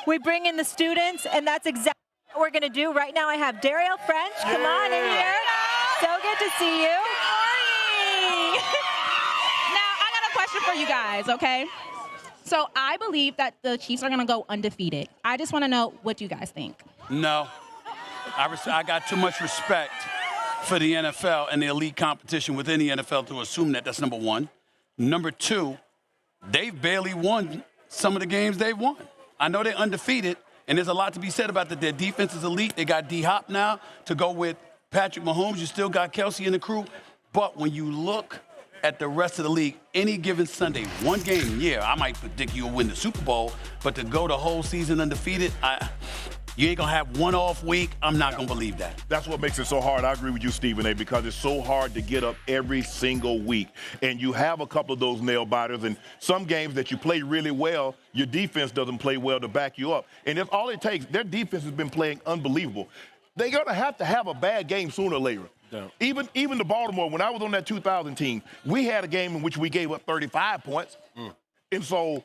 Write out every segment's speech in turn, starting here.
we bring in the students, and that's exactly what we're going to do. Right now I have Daryl French. Come on in here. So good to see you. Good morning. Now, I got a question for you guys, okay? So I believe that the Chiefs are going to go undefeated. I just want to know, what do you guys think? No. I got too much respect for the NFL and the elite competition within the NFL to assume that. That's number one. Number two, they've barely won some of the games they've won. I know they're undefeated, and there's a lot to be said about that. Their defense is elite. They got D-Hop now to go with Patrick Mahomes. You still got Kelsey and the crew. But when you look at the rest of the league, any given Sunday, one game, yeah, I might predict you'll win the Super Bowl. But to go the whole season undefeated, you ain't going to have one off week. I'm not going to believe that. That's what makes it so hard. I agree with you, Stephen A., because it's so hard to get up every single week. And you have a couple of those nail biters. And some games that you play really well, your defense doesn't play well to back you up. And if all it takes, their defense has been playing unbelievable. They're going to have a bad game sooner or later. Yeah. Even the Baltimore, when I was on that 2000 team, we had a game in which we gave up 35 points. And so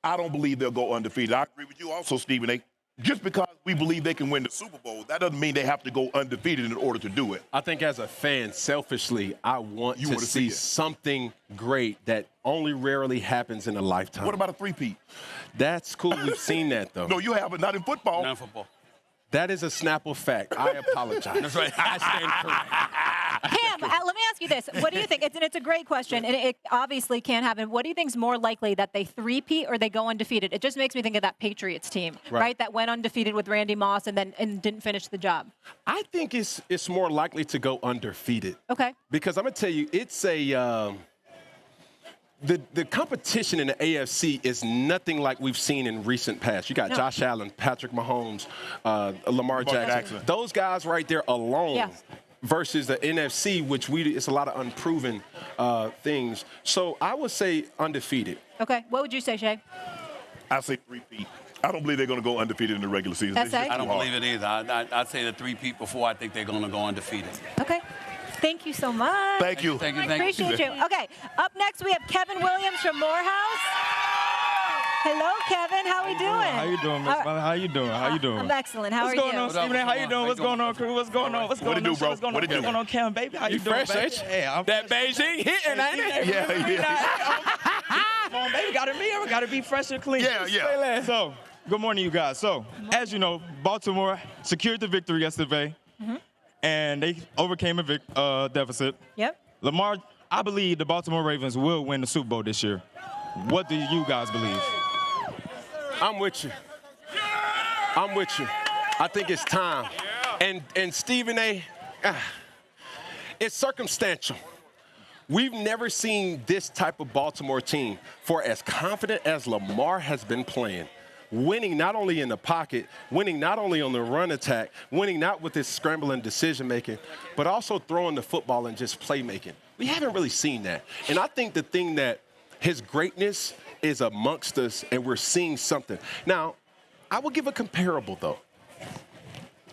I don't believe they'll go undefeated. I agree with you also, Stephen A. Just because we believe they can win the Super Bowl, that doesn't mean they have to go undefeated in order to do it. I think as a fan, selfishly, I want to see something great that only rarely happens in a lifetime. What about a three-peat? That's cool. We've seen that, though. No, you haven't. Not in football. Not in football. That is a Snapple fact. I apologize. That's right. I stand corrected. Cam, let me ask you this. What do you think? It's a great question, and it obviously can't happen. What do you think is more likely, that they three-peat or they go undefeated? It just makes me think of that Patriots team, right? That went undefeated with Randy Moss and didn't finish the job. I think it's more likely to go undefeated. Okay. Because I'm going to tell you, it's a the competition in the AFC is nothing like we've seen in recent past. You got Josh Allen, Patrick Mahomes, Lamar Jackson. Those guys right there alone versus the NFC, which it's a lot of unproven things. So I would say undefeated. Okay. What would you say, Shay? I say three-peat. I don't believe they're going to go undefeated in the regular season. I don't believe it either. I'd say the three-peat before I think they're going to go undefeated. Okay. Thank you so much. Thank you. Thank you. Appreciate you. Okay, up next we have Kevin Williams from Morehouse. Hello, Kevin. How are we doing? How you doing, Miss Molly? How you doing? How you doing? I'm excellent. How are you? What's going on, Stephen A? How you doing? What's going on, crew? What's going on? What's going on? What's going on, Cam, baby? How you doing, baby? Hey, I'm that Beijing hitting, ain't it? Yeah. Come on, baby. Got to be fresh and clean. Yeah. So, good morning, you guys. So, as you know, Baltimore secured the victory yesterday. And they overcame a deficit. Yep. Lamar, I believe the Baltimore Ravens will win the Super Bowl this year. What do you guys believe? I'm with you. I think it's time. And Stephen A., it's circumstantial. We've never seen this type of Baltimore team, for as confident as Lamar has been playing, winning not only in the pocket, winning not only on the run attack, winning not with his scrambling decision-making, but also throwing the football and just playmaking. We haven't really seen that. And I think the thing that his greatness is amongst us, and we're seeing something. Now, I will give a comparable, though,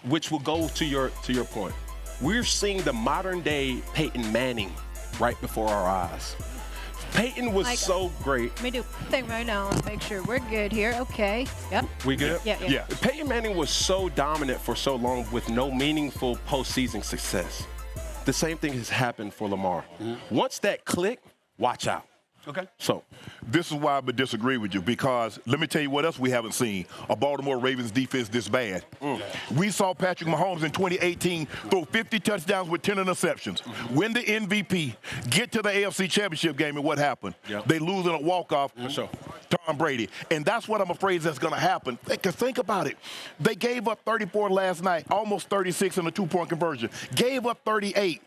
which will go to your point. We're seeing the modern-day Peyton Manning right before our eyes. Peyton was so great. Let me do a thing right now. Let's make sure we're good here. Okay. Yep. We good? Yeah. Peyton Manning was so dominant for so long with no meaningful postseason success. The same thing has happened for Lamar. Once that click, watch out. Okay. So this is why I would disagree with you, because let me tell you what else we haven't seen. A Baltimore Ravens defense this bad. We saw Patrick Mahomes in 2018 throw 50 touchdowns with 10 interceptions, win the MVP, get to the AFC Championship game, and what happened? They lose in a walk-off to Tom Brady. And that's what I'm afraid that's going to happen. Because think about it. They gave up 34 last night, almost 36 in a two-point conversion. Gave up 38.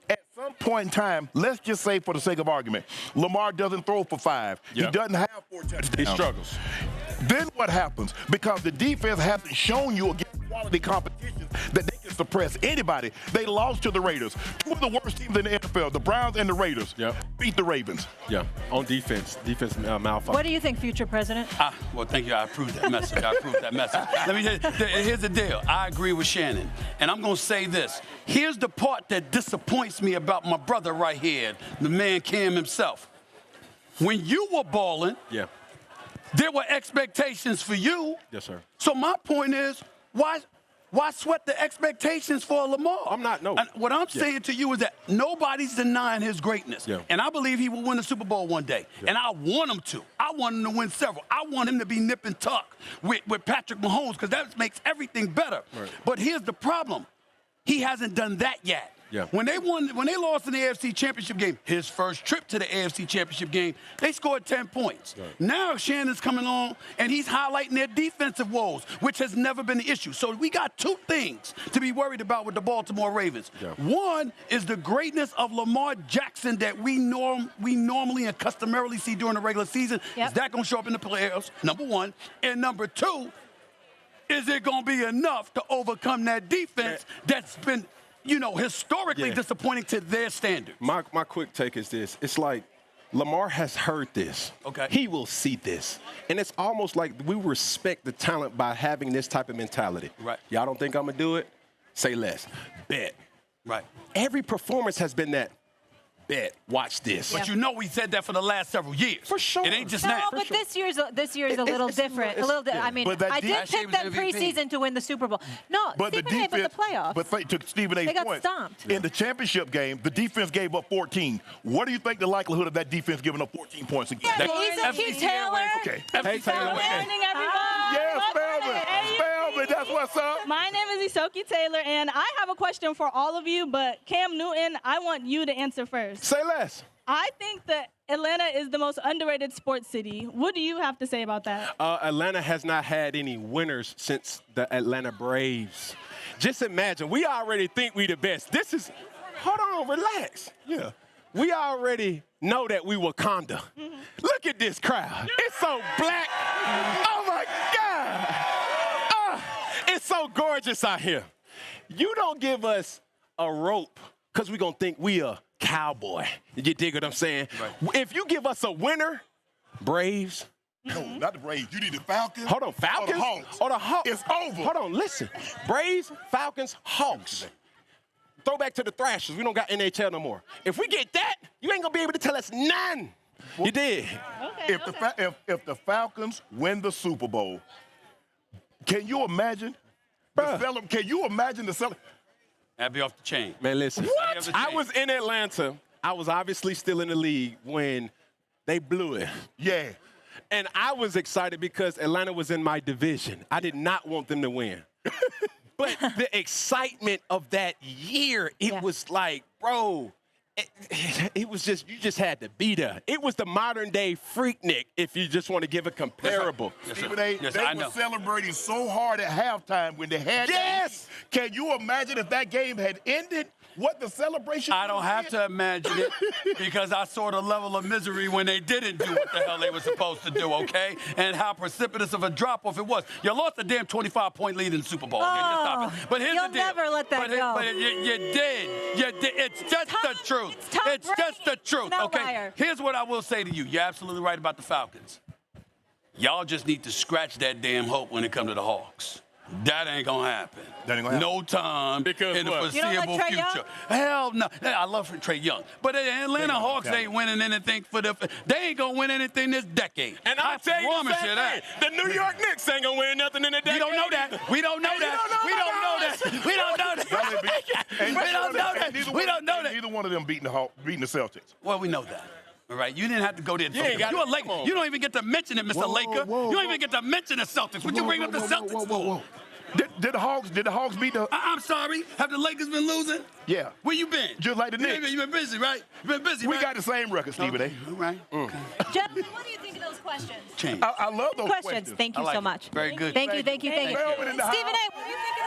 At some point in time, let's just say for the sake of argument, Lamar doesn't throw for 5. He doesn't have 4 touchdowns. He struggles. Then what happens? Because the defense hasn't shown you against quality competition that they can suppress anybody. They lost to the Raiders. Two of the worst teams in the NFL, the Browns and the Raiders, beat the Ravens. On defense. Defense malfunction. What do you think, future president? Well, thank you. I approve that message. Let me tell you, here's the deal. I agree with Shannon. And I'm going to say this. Here's the part that disappoints me about my brother right here, the man Cam himself. When you were balling, there were expectations for you. Yes, sir. So my point is, why sweat the expectations for Lamar? I'm not, no. And what I'm saying to you is that nobody's denying his greatness. Yeah. And I believe he will win the Super Bowl one day. Yeah. And I want him to. I want him to win several. I want him to be nip and tuck with Patrick Mahomes because that makes everything better. Right. But here's the problem. He hasn't done that yet. Yeah. When they lost in the AFC Championship game, his first trip to the AFC Championship game, they scored 10 points. Right. Now Shannon's coming on, and he's highlighting their defensive woes, which has never been the issue. So we got two things to be worried about with the Baltimore Ravens. Yeah. One is the greatness of Lamar Jackson that we normally and customarily see during the regular season. Yep. Is that going to show up in the playoffs? Number one. And number two, is it going to be enough to overcome that defense that's been – historically disappointing to their standards? My quick take is this. It's like Lamar has heard this. Okay. He will see this. And it's almost like we respect the talent by having this type of mentality. Right. Y'all don't think I'm going to do it? Say less. Bet. Right. Every performance has been that. Bet. Watch this. But we said that for the last several years. For sure. It ain't just no, now. but this year's a little different. I mean, I did pick them preseason to win the Super Bowl. No, but Stephen A. But the playoffs. But to Stephen A.'s they got point, stomped. In the championship game, the defense gave up 14. What do you think the likelihood of that defense giving up 14 points again? He's Taylor. Okay. Hey, Taylor. Good morning, everybody. Yes, Spellman, that's what's up. My name is Isoki Taylor, and I have a question for all of you, but Cam Newton, I want you to answer first. Say less. I think that Atlanta is the most underrated sports city. What do you have to say about that? Atlanta has not had any winners since the Atlanta Braves. Just imagine, we already think we the best. Hold on, relax. Yeah. We already know that we Wakanda. Mm-hmm. Look at this crowd. It's so black. Oh, my God. It's so gorgeous out here. You don't give us a rope because we're going to think we a cowboy. You dig what I'm saying? Right. If you give us a winner, Braves. No, not the Braves. You need the Falcons. Hold on, Falcons? Or the Hawks. Or the Hawks. It's over. Hold on, listen. Braves, Falcons, Hawks. Throw back to the Thrashers. We don't got NHL no more. If we get that, you ain't going to be able to tell us none. Well, you did. Okay, if the Falcons win the Super Bowl, can you imagine? Can you imagine the celebration? That'd be off the chain. Man, listen. What? I was in Atlanta. I was obviously still in the league when they blew it. Yeah. And I was excited because Atlanta was in my division. I did not want them to win. But the excitement of that year, it was like, bro, it was just, you just had to be there. It was the modern day Freaknik, if you just want to give a comparable. Stephen A., they were celebrating so hard at halftime when they had that. Can you imagine if that game had ended? What the celebration I don't have to imagine it because I saw the level of misery when they didn't do what the hell they were supposed to do, okay? And how precipitous of a drop-off it was. You lost a damn 25-point lead in the Super Bowl. Okay, just stop it. But here's the deal. You'll never let that go. But you did. You did. It's just the truth. It's just the truth, okay? Liar. Here's what I will say to you. You're absolutely right about the Falcons. Y'all just need to scratch that damn hope when it comes to the Hawks. That ain't gonna happen. That ain't gonna happen. No time because in the foreseeable Trey future. Young? Hell no. I love Trey Young. But the Atlanta Hawks ain't winning anything they ain't gonna win anything this decade. And I'll tell you promise the same you that. thing. The New York Knicks ain't gonna win nothing in the decade. We don't know that. We don't know that. We don't know that. We don't know that. We don't know that. Neither one of them beating the Celtics. Well, we know that. All right, you didn't have to go there. You a Laker. You don't even get to mention it, Mr. Laker. You don't even get to mention the Celtics. What you bring up the Celtics for? Did the Hawks beat the? I'm sorry. Have the Lakers been losing? Yeah. Where you been? Just like the Knicks. You been busy, right? You been busy, We right? got the same record, Stephen A. All right. Okay. Gentlemen, what do you think of those questions? Change. I love those questions. Thank you so much. Very good. Thank you. Spellman in the Stephen house. A., what do you think